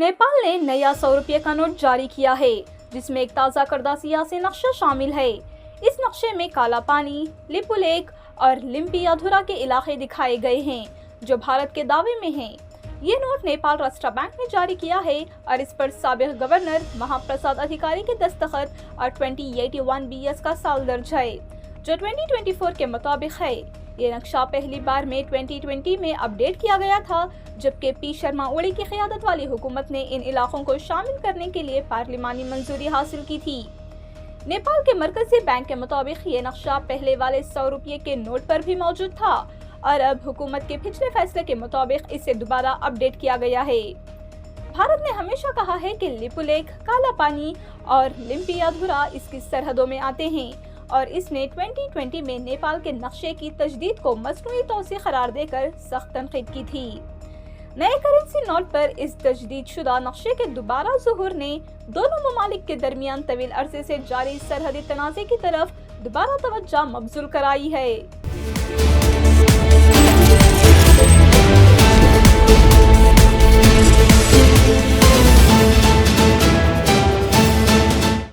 नेपाल ने नया 100 रुपये का नोट जारी किया है, जिसमें एक ताज़ा करदा सियासी नक्शा शामिल है। इस नक्शे में काला पानी, लिपुलेख और लिम्पियाधुरा के इलाके दिखाए गए हैं, जो भारत के दावे में हैं। ये नोट नेपाल राष्ट्र बैंक ने जारी किया है और इस पर साबिक गवर्नर महाप्रसाद अधिकारी के दस्तखत और 2081 BS का साल दर्ज है, जो 2024 के मुताबिक है। ये नक्शा पहली बार में 2020 में अपडेट किया गया था, जबकि पी शर्मा ओली की क़यादत वाली हुकूमत ने इन इलाकों को शामिल करने के लिए पार्लिमानी मंजूरी हासिल की थी। नेपाल के मरकजी बैंक के मुताबिक ये नक्शा पहले वाले 100 रुपये के नोट पर भी मौजूद था और अब हुकूमत के पिछले फैसले के मुताबिक इसे दोबारा अपडेट किया गया है। भारत ने हमेशा कहा है कि लिपुलेख, काला पानी और लिम्पियाधुरा इसकी सरहदों में आते हैं और इसने 2020 में नेपाल के नक्शे की तजदीद को मसनूई तौसीक़ करार देकर सख्त तनकीद की थी। नए करेंसी नोट पर इस तजदीद शुदा नक्शे के दोबारा ज़ुहूर ने दोनों ममालिक के दरमियान तवील अरसे से जारी सरहदी तनाज़े की तरफ दोबारा तवज्जो मबज़ूल कराई है।